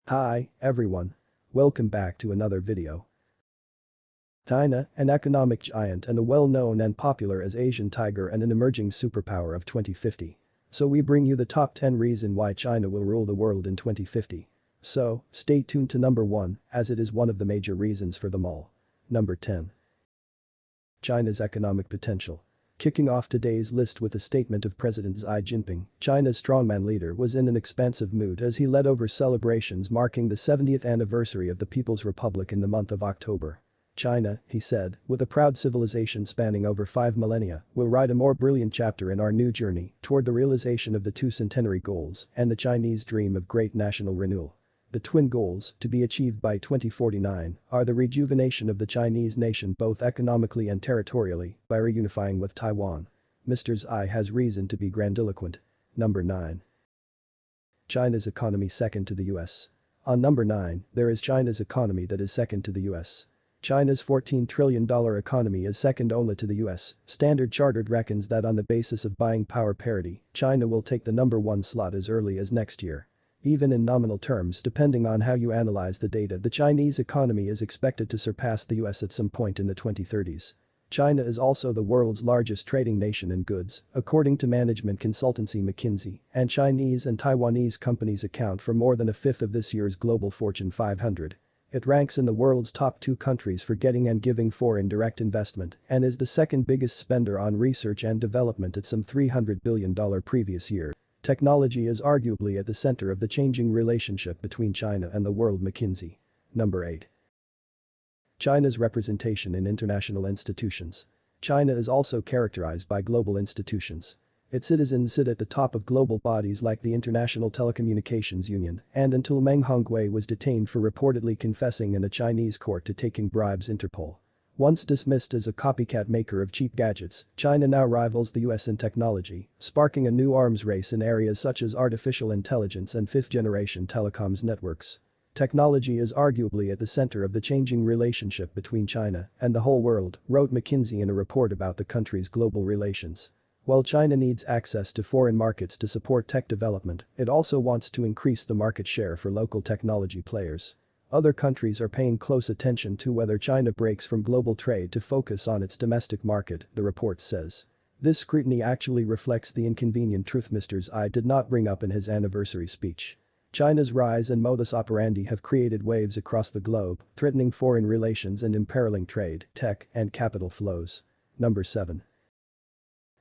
Hi, everyone. Welcome back to another video. China, an economic giant and a well-known and popular as Asian tiger and an emerging superpower of 2050. So we bring you the top 10 reasons why China will rule the world in 2050. So, stay tuned to number 1, as it is one of the major reasons for them all. Number 10. China's economic potential. Kicking off today's list with a statement of President Xi Jinping, China's strongman leader was in an expansive mood as he led over celebrations marking the 70th anniversary of the People's Republic in the month of October. China, he said, with a proud civilization spanning over 5 millennia, will write a more brilliant chapter in our new journey toward the realization of the two centenary goals and the Chinese dream of great national renewal. The twin goals, to be achieved by 2049, are the rejuvenation of the Chinese nation both economically and territorially by reunifying with Taiwan. Mr. Xi has reason to be grandiloquent. Number 9. China's economy second to the US. On number 9, there is China's economy that is second to the US. China's $14 trillion economy is second only to the US. Standard Chartered reckons that on the basis of buying power parity, China will take the number 1 slot as early as next year. Even in nominal terms, depending on how you analyze the data, the Chinese economy is expected to surpass the US at some point in the 2030s. China is also the world's largest trading nation in goods, according to management consultancy McKinsey, and Chinese and Taiwanese companies account for more than a fifth of this year's global Fortune 500. It ranks in the world's top 2 countries for getting and giving foreign direct investment and is the second biggest spender on research and development at some $300 billion previous year. Technology is arguably at the center of the changing relationship between China and the world. McKinsey. Number 8. China's representation in international institutions. China is also characterized by global institutions. Its citizens sit at the top of global bodies like the International Telecommunications Union, and until Meng Hongwei was detained for reportedly confessing in a Chinese court to taking bribes, Interpol. Once dismissed as a copycat maker of cheap gadgets, China now rivals the US in technology, sparking a new arms race in areas such as artificial intelligence and fifth-generation telecoms networks. Technology is arguably at the center of the changing relationship between China and the whole world, wrote McKinsey in a report about the country's global relations. While China needs access to foreign markets to support tech development, it also wants to increase the market share for local technology players. Other countries are paying close attention to whether China breaks from global trade to focus on its domestic market, the report says. This scrutiny actually reflects the inconvenient truth Mr. Xi did not bring up in his anniversary speech. China's rise and modus operandi have created waves across the globe, threatening foreign relations and imperiling trade, tech, and capital flows. Number 7.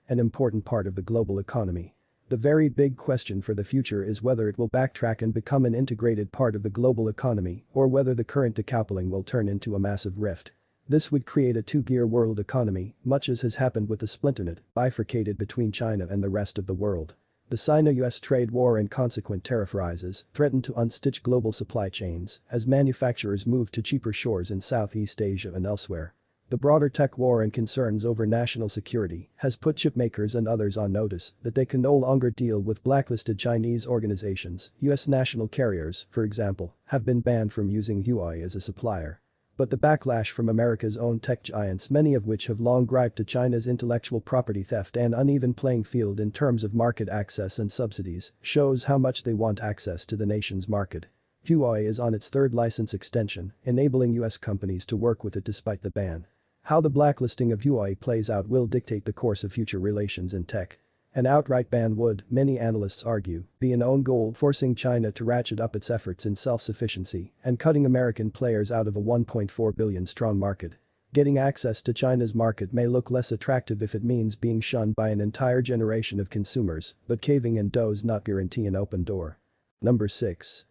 An important part of the global economy. The very big question for the future is whether it will backtrack and become an integrated part of the global economy or whether the current decoupling will turn into a massive rift. This would create a two-gear world economy, much as has happened with the splinternet, bifurcated between China and the rest of the world. The Sino-US trade war and consequent tariff rises threaten to unstitch global supply chains as manufacturers move to cheaper shores in Southeast Asia and elsewhere. The broader tech war and concerns over national security has put chipmakers and others on notice that they can no longer deal with blacklisted Chinese organizations. US national carriers, for example, have been banned from using Huawei as a supplier. But the backlash from America's own tech giants, many of which have long griped at China's intellectual property theft and uneven playing field in terms of market access and subsidies, shows how much they want access to the nation's market. Huawei is on its 3rd license extension, enabling US companies to work with it despite the ban. How the blacklisting of Huawei plays out will dictate the course of future relations in tech. An outright ban would, many analysts argue, be an own goal, forcing China to ratchet up its efforts in self-sufficiency and cutting American players out of a 1.4 billion strong market. Getting access to China's market may look less attractive if it means being shunned by an entire generation of consumers, but caving in does not guarantee an open door. Number 6.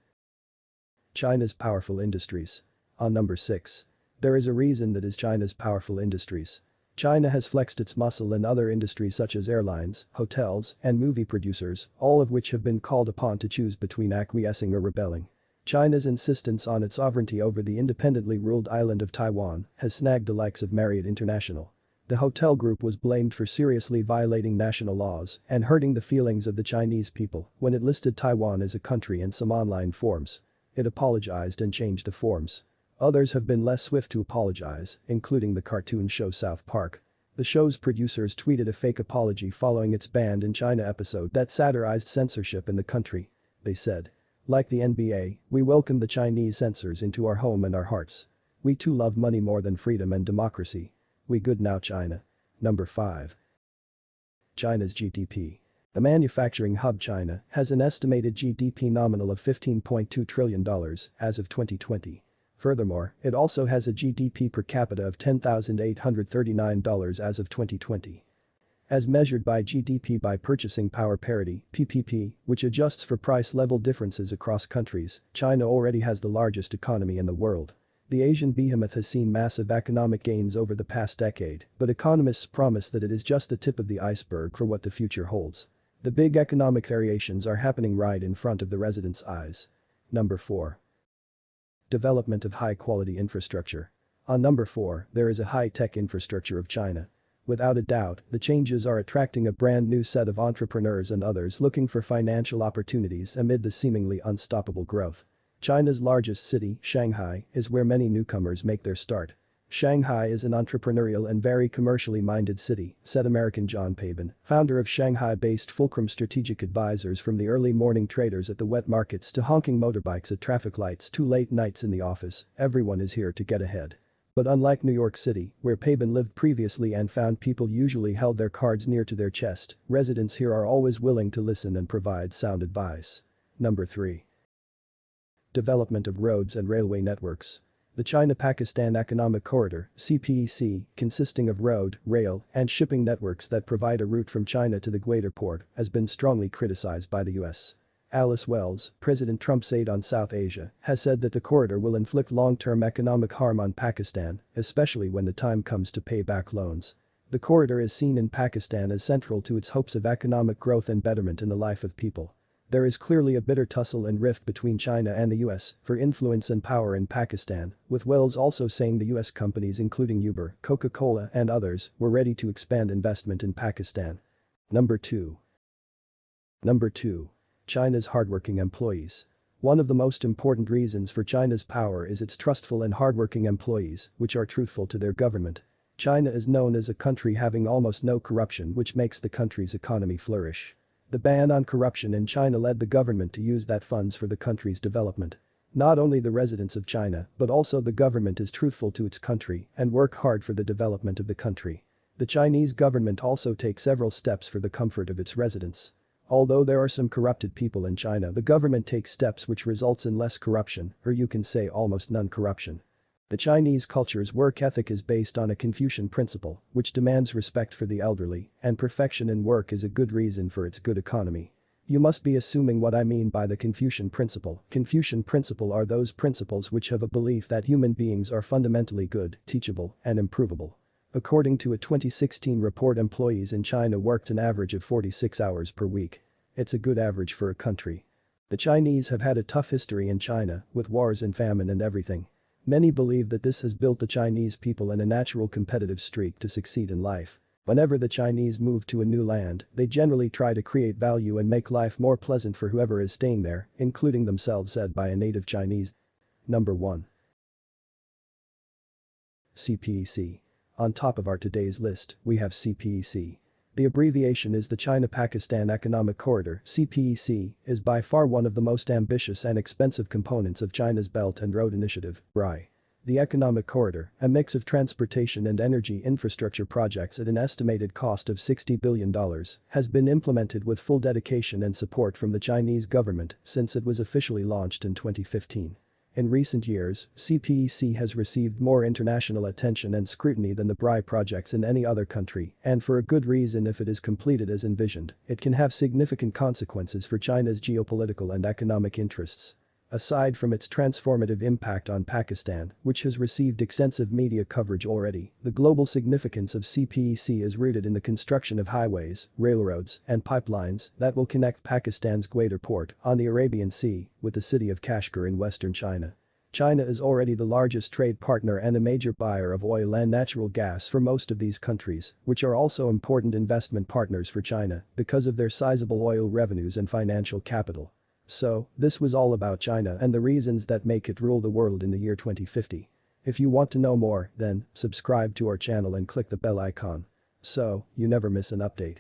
China's powerful industries. On number 6. There is a reason that is China's powerful industries. China has flexed its muscle in other industries such as airlines, hotels, and movie producers, all of which have been called upon to choose between acquiescing or rebelling. China's insistence on its sovereignty over the independently ruled island of Taiwan has snagged the likes of Marriott International. The hotel group was blamed for seriously violating national laws and hurting the feelings of the Chinese people when it listed Taiwan as a country in some online forums. It apologized and changed the forms. Others have been less swift to apologize, including the cartoon show South Park. The show's producers tweeted a fake apology following its banned in China episode that satirized censorship in the country. They said, Like the NBA, we welcome the Chinese censors into our home and our hearts. We too love money more than freedom and democracy. We good now, China. Number 5. China's GDP. The manufacturing hub China has an estimated GDP nominal of $15.2 trillion as of 2020. Furthermore, it also has a GDP per capita of $10,839 as of 2020. As measured by GDP by purchasing power parity (PPP), which adjusts for price level differences across countries, China already has the largest economy in the world. The Asian behemoth has seen massive economic gains over the past decade, but economists promise that it is just the tip of the iceberg for what the future holds. The big economic variations are happening right in front of the residents' eyes. Number 4. Development of high-quality infrastructure. On number 4, there is a high-tech infrastructure of China. Without a doubt, the changes are attracting a brand new set of entrepreneurs and others looking for financial opportunities amid the seemingly unstoppable growth. China's largest city, Shanghai, is where many newcomers make their start. Shanghai is an entrepreneurial and very commercially minded city, said American John Pabin, founder of Shanghai-based Fulcrum Strategic Advisors. From the early morning traders at the wet markets to honking motorbikes at traffic lights to late nights in the office, everyone is here to get ahead. But unlike New York City, where Pabin lived previously and found people usually held their cards near to their chest, residents here are always willing to listen and provide sound advice. Number 3. Development of roads and railway networks. The China-Pakistan Economic Corridor (CPEC), consisting of road, rail, and shipping networks that provide a route from China to the Gwadar port, has been strongly criticized by the US. Alice Wells, President Trump's aide on South Asia, has said that the corridor will inflict long-term economic harm on Pakistan, especially when the time comes to pay back loans. The corridor is seen in Pakistan as central to its hopes of economic growth and betterment in the life of people. There is clearly a bitter tussle and rift between China and the US for influence and power in Pakistan, with Wells also saying the US companies including Uber, Coca-Cola and others were ready to expand investment in Pakistan. Number 2. China's hardworking employees. One of the most important reasons for China's power is its trustful and hardworking employees, which are truthful to their government. China is known as a country having almost no corruption, which makes the country's economy flourish. The ban on corruption in China led the government to use that funds for the country's development. Not only the residents of China, but also the government is truthful to its country and work hard for the development of the country. The Chinese government also takes several steps for the comfort of its residents. Although there are some corrupted people in China, the government takes steps which results in less corruption, or you can say almost none corruption. The Chinese culture's work ethic is based on a Confucian principle, which demands respect for the elderly, and perfection in work is a good reason for its good economy. You must be assuming what I mean by the Confucian principle. Confucian principle are those principles which have a belief that human beings are fundamentally good, teachable, and improvable. According to a 2016 report, employees in China worked an average of 46 hours per week. It's a good average for a country. The Chinese have had a tough history in China, with wars and famine and everything. Many believe that this has built the Chinese people in a natural competitive streak to succeed in life. Whenever the Chinese move to a new land, they generally try to create value and make life more pleasant for whoever is staying there, including themselves, said by a native Chinese. Number 1. CPEC. On top of our today's list, we have CPEC. The abbreviation is the China-Pakistan Economic Corridor. CPEC is by far one of the most ambitious and expensive components of China's Belt and Road Initiative, BRI. The Economic Corridor, a mix of transportation and energy infrastructure projects at an estimated cost of $60 billion, has been implemented with full dedication and support from the Chinese government since it was officially launched in 2015. In recent years, CPEC has received more international attention and scrutiny than the BRI projects in any other country, and for a good reason. If it is completed as envisioned, it can have significant consequences for China's geopolitical and economic interests. Aside from its transformative impact on Pakistan, which has received extensive media coverage already, the global significance of CPEC is rooted in the construction of highways, railroads, and pipelines that will connect Pakistan's Gwadar port on the Arabian Sea with the city of Kashgar in western China. China is already the largest trade partner and a major buyer of oil and natural gas for most of these countries, which are also important investment partners for China because of their sizable oil revenues and financial capital. So, this was all about China and the reasons that make it rule the world in the year 2050. If you want to know more, then subscribe to our channel and click the bell icon so you never miss an update.